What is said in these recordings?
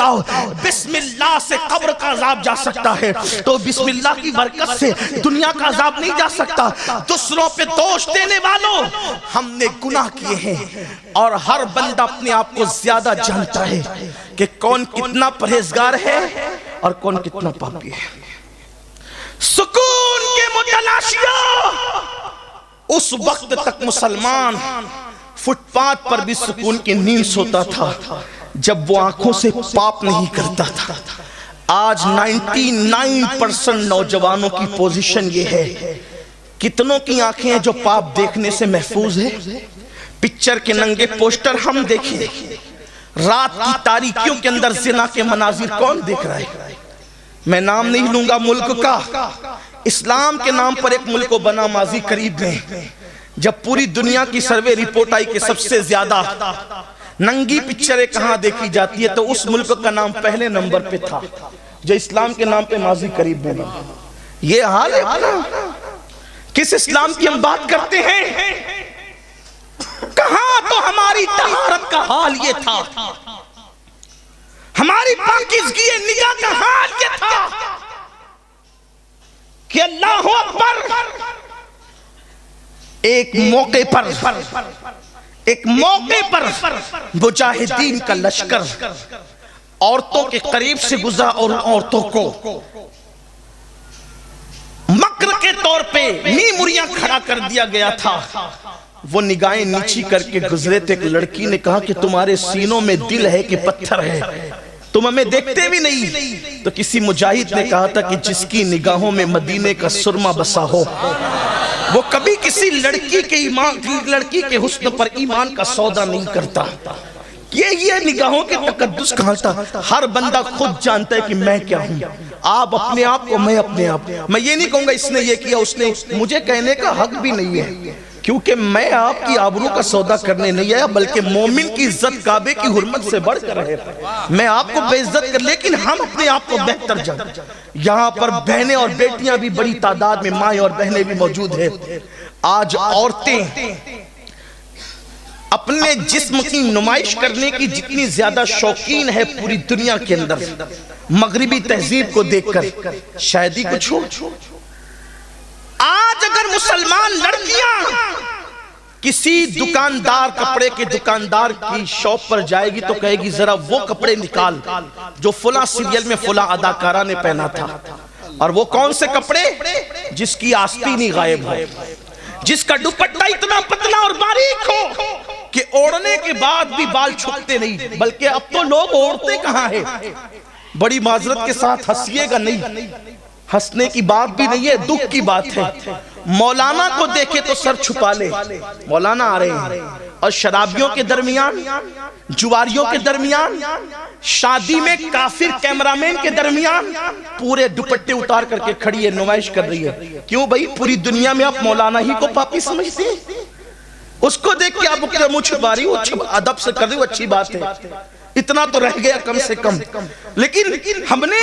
بتاؤ بسم اللہ سے قبر کا عذاب جا سکتا ہے تو بسم اللہ کی برکت سے دنیا کا عذاب نہیں جا سکتا؟ دوسروں پہ دوش دینے والوں، ہم نے گناہ کیے ہیں اور ہر بندہ اپنے آپ کو زیادہ جانتا ہے کہ کون کتنا پرہیزگار ہے اور کون کتنا پاپی ہے۔ سکون کے متلاشیوں، اس وقت تک مسلمان فٹ پاتھ پر بھی سکون کی نیند سوتا تھا جب وہ آنکھوں سے پاپ نہیں کرتا تھا۔ آج 99% نوجوانوں کی پوزیشن یہ ہے، کتنوں کی آنکھیں ہیں جو پاپ دیکھنے سے محفوظ ہے؟ پکچر کے ننگے پوسٹر ہم دیکھیں، رات کی تاریکیوں کے اندر زنا کے مناظر کون دیکھ رہا ہے؟ میں نام نہیں لوں گا ملک کا، اسلام کے نام پر ایک ملک کو بنا ماضی قریب میں، جب پوری دنیا کی سروے رپورٹ آئی کہ سب سے زیادہ ننگی پکچریں کہاں دیکھی جاتی ہے تو اس ملک کا نام پہلے نمبر پہ تھا جو اسلام کے نام پہ ماضی قریب میں بنا۔ یہ حال ہے اپنا، کس اسلام کی ہم بات کرتے ہیں؟ کہاں تو ہماری طہارت کا حال یہ تھا، ہماری پاکیزگی نگاہ کا حال یہ تھا کہ اللہ اکبر، ایک موقع پر مجاہدین کا لشکر عورتوں کے قریب سے گزرا اور عورتوں کو مکر کے طور پہ میموریاں کھڑا کر دیا گیا تھا۔ وہ نگاہیں نیچی کر کے گزرے تھے، ایک لڑکی نے کہا کہ تمہارے سینوں میں دل ہے کہ پتھر ہے، تم ہمیں دیکھتے بھی نہیں۔ تو کسی مجاہد نے کہا تھا کہ جس کی نگاہوں میں مدینے کا سرما بسا ہو وہ کبھی کسی لڑکی کے حسن پر ایمان کا سودا نہیں کرتا۔ یہ نگاہوں کے تقدس کہاں تھا؟ ہر بندہ خود جانتا ہے کہ میں کیا ہوں، آپ اپنے آپ کو، میں اپنے آپ۔ میں یہ نہیں کہوں گا اس نے یہ کیا، اس نے، مجھے کہنے کا حق بھی نہیں ہے، کیونکہ میں آپ کی آبرو کا سودا کرنے نہیں آیا، بلکہ مومن کی عزت کعبے کی حرمت سے بڑھ کر ہے۔ میں آپ کو بے عزت کر، لیکن ہم اپنے آپ کو بہتر جانتے۔ یہاں پر بہنیں اور بیٹیاں بھی بڑی تعداد میں، مائیں اور بہنیں بھی موجود ہیں۔ آج عورتیں اپنے جسم کی نمائش کرنے کی جتنی زیادہ شوقین ہے پوری دنیا کے اندر، مغربی تہذیب کو دیکھ کر شاید ہی کچھ ہو۔ آج اگر مسلمان لڑکیاں کسی دکاندار، کپڑے کے دکاندار کی شاپ پر جائے گی تو کہے گی ذرا وہ کپڑے نکال جو فلاں سیریل میں فلاں اداکارہ نے پہنا تھا۔ اور وہ کون سے کپڑے؟ جس کی آستین ہی غائب ہو، جس کا دوپٹہ اتنا پتلا اور باریک ہو کہ اوڑھنے کے بعد بھی بال چھپتے نہیں، بلکہ اب تو لوگ اوڑھتے کہاں ہیں۔ بڑی معذرت کے ساتھ ہنسیے گا نہیں، ہنسنے کی بات بھی نہیں ہے، دکھ کی بات ہے۔ مولانا کو دیکھے تو سر چھپا لے، مولانا آ رہے ہیں، اور شرابیوں کے درمیان، جواریوں کے درمیان، شادی میں کافر کیمرامین کے درمیان پورے دوپٹے اتار کر کے کھڑی ہے، نمائش کر رہی ہے۔ کیوں بھئی؟ پوری دنیا میں آپ مولانا ہی کو پاپی سمجھتے ہیں؟ اس کو دیکھ کے آپ اپنے منہ چھپا رہی ہو، ادب سے کر رہی ہو، اچھی بات ہے، اتنا تو رہ گیا کم سے کم۔ لیکن ہم نے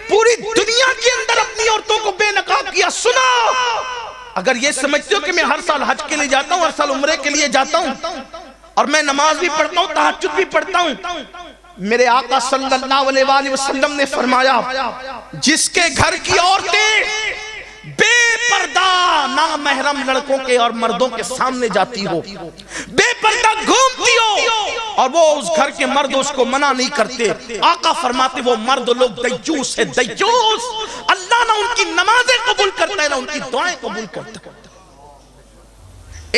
پوری دنیا کے اندر اپنی عورتوں کو بے نقاب کیا۔ سنو، اگر یہ سمجھتے ہو کہ میں ہر سال حج کے لیے جاتا ہوں، ہر سال عمرے کے لیے جاتا ہوں، اور میں نماز بھی پڑھتا ہوں، تہجد بھی پڑھتا ہوں، میرے آقا صلی اللہ علیہ وآلہ وسلم نے فرمایا جس کے گھر کی عورتیں بے پردہ نامحرم لڑکوں کے اور مردوں کے سامنے جاتی ہو، بے پردہ گھومتی ہو، اور وہ اس گھر کے مرد اس کو منع نہیں کرتے، آقا فرماتے وہ مرد لوگ دیوس ہے، دیوس۔ اللہ نہ ان کی نمازیں قبول کرتا ہے نہ ان کی دعائیں قبول کرتا ہے۔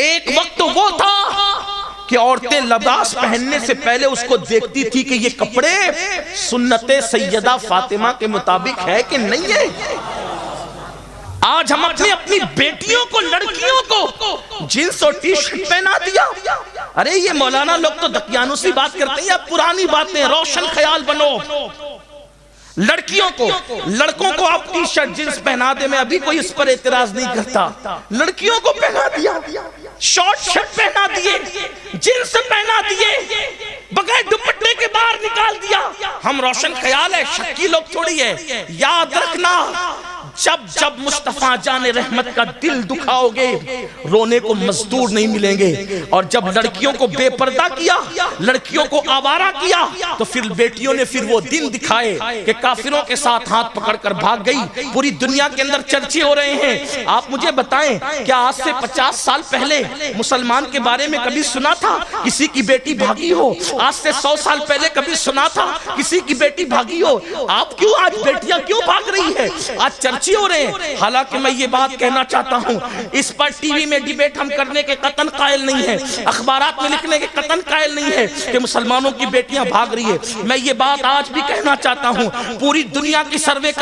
ایک وقت وہ تھا کہ عورتیں لباس پہننے سے پہلے اس کو دیکھتی تھی کہ یہ کپڑے سنت سیدہ فاطمہ کے مطابق ہے کہ نہیں ہے۔ آج ہم اپنی بیٹیوں کو، لڑکیوں کو جینس اور ٹی شرٹ پہنا دیا۔ ارے یہ مولانا لوگ تو دقیانوں سی بات کرتے ہیں، اب پرانی باتیں، روشن خیال بنو۔ لڑکیوں کو، لڑکوں کو آپ ٹی شرٹ جینس پہنا دے، میں ابھی کوئی اس پر اعتراض نہیں کرتا، لڑکیوں کو پہنا دیا، شارٹ شرٹ پہنا دیے، جینس پہنا دیے، بغیر دوپٹے کے باہر نکال دیا۔ ہم روشن خیال ہے، شکی لوگ تھوڑی ہے۔ یاد رکھنا جب جب مصطفیٰ جان رحمت کا دل دکھاؤ گے رونے کو مزدور نہیں ملیں گے، اور جب لڑکیوں کو بے پردہ کیا، لڑکیوں کو آوارہ کیا، تو پھر بیٹیوں نے پھر وہ دن دکھائے کہ کافروں کے ساتھ ہاتھ پکڑ کر بھاگ گئی۔ پوری دنیا کے اندر چرچے ہو رہے ہیں۔ آپ مجھے بتائیں کیا آج سے 50 سال پہلے مسلمان کے بارے میں کبھی سنا تھا کسی کی بیٹی بھاگی ہو؟ آج سے 100 سال پہلے کبھی سنا تھا کسی کی بیٹی بھاگی ہو؟ آپ کیوں آج بیٹیاں کیوں بھاگ رہی ہے؟ آج چرچے ہو رہے ہیں۔ حالانکہ میں یہ بات کہنا چاہتا ہوں، اس پر ٹی وی میں ڈیبیٹ ہم کرنے کے قطعاً قائل نہیں ہے، اخبارات میں لکھنے کے قطعاً قائل نہیں ہے کہ مسلمانوں کی بیٹیاں بھاگ رہی ہے۔ میں یہ بات آج بھی کہنا چاہتا ہوں، پوری دنیا کی سروے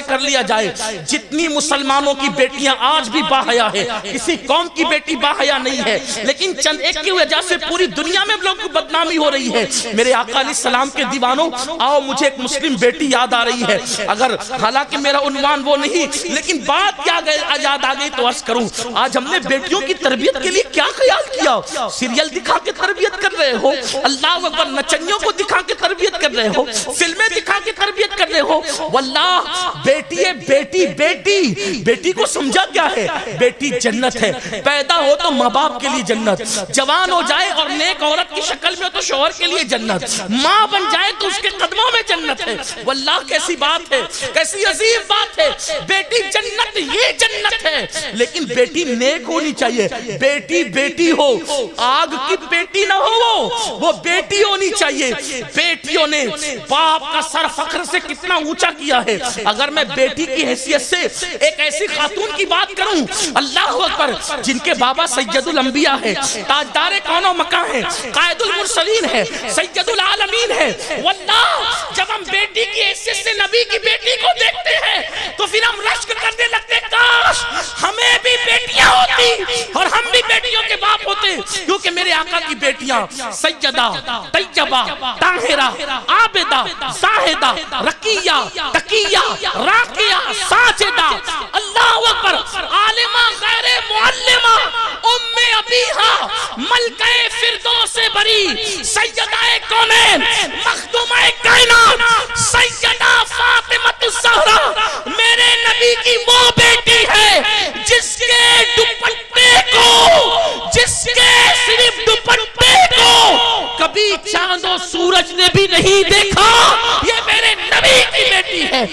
کر لیا جائے، جتنی مسلمانوں کی بیٹیاں آج بھی باحیا ہے، کسی قوم کی بیٹی باحیا نہیں ہے، لیکن چند ایک کی وجہ سے پوری دنیا میں لوگوں کو بدنامی ہو رہی ہے۔ میرے آقا علیہ السلام کے دیوانوں، آؤ مجھے ایک مسلم بیٹی یاد آ رہی ہے، اگر حالانکہ میرا عنوان وہ نہیں، لیکن بات کیا یاد آ گئی تو عرض کروں، آج ہم نے بیٹیوں کی تربیت کے لیے کیا خیال کیا؟ سیریل دکھا کے تربیت کر رہے ہو، اللہ اکبر، نچنیوں کو دکھا کے تربیت کر رہے ہو، فلمیں دکھا کے تربیت کر رہے ہو۔ واللہ بیٹی ہے، بیٹی بیٹی بیٹی کو سمجھا کیا ہے؟ بیٹی جنت ہے، پیدا ہو تو ماں باپ کے لیے جنت، جوان ہو جائے اور نیک عورت کی شکل میں ہو تو شوہر کے لیے جنت، ماں بن جائے تو اس کے قدموں میں جنت ہے۔ واللہ کیسی بات ہے، کیسی عظیم بات ہے، بیٹی جنت، یہ جنت ہے، لیکن بیٹی نیک ہونی چاہیے، بیٹی بیٹی ہو، آگ کی بیٹی نہ ہو، وہ بیٹی ہونی چاہیے۔ بیٹیوں نے باپ کا سر فخر سے کتنا اونچا کیا ہے۔ اگر میں بیٹی کی حیثیت سے ایک ایسی خاتون کی بات کروں، اللہ اکبر، جن کے بابا سید الانبیاء ہے، تاجدار کون و مکان ہے، قائد المرسلین ہے، سید العالمین ہے، واللہ جب ہم بیٹی کی حیثیت سے نبی کی بیٹی کو دیکھتے ہیں تو پھر ہم رشک کرنے لگتے، کاش ہمیں بھی بیٹیاں ہوتی اور ہم بھی بیٹیوں کے باپ ہوتے، کیونکہ میرے آقا کی بیٹیاں سیدہ، طیبہ، طاہرہ، عابدہ، زاہدہ، رقیہ، تقیہ، راقیہ، ساجدہ، اللہ اکبر، عالمہ غیر معلمہ، ام ابیہا، ملکہ فردوس بری، سیدہ کونین، مخدومہ کائنات، سیدہ فاطمہ الزہرا، میرے نبی کی وہ بیٹی ہے جس کے دوپٹے کو، جس کے صرف دوپٹے کو کبھی چاند و سورج نے بھی نہیں دیکھا۔ یہ میرے نبی کی بیٹی ہے،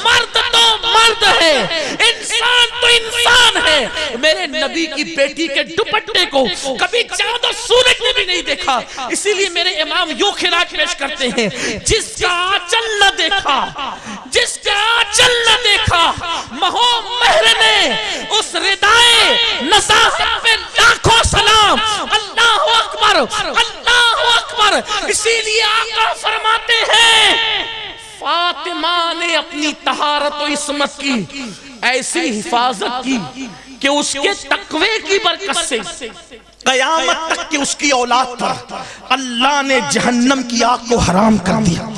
مرد تو مرد ہے، انسان تو انسان ہے، میرے نبی کی بیٹی کے دوپٹے کو کبھی چاند و سورج نے بھی نہیں دیکھا۔ اسی لیے میرے امام یوں خراج پیش کرتے ہیں، جس کا آنچل نہ دیکھا، جس کا آنچل نہ دیکھا، مہو مہر نے اس ردائے نزاہت پہ لاکھوں سلام، اللہ اکبر، اللہ اکبر۔ اسی لیے آقا فرماتے ہیں، فاطمہ نے اپنی طہارت و عصمت کی ایسی حفاظت کی کہ اس کے تقوی کی برکت سے قیامت تک کی اس کی اولاد پر اللہ نے جہنم کی آگ کو حرام کر دیا۔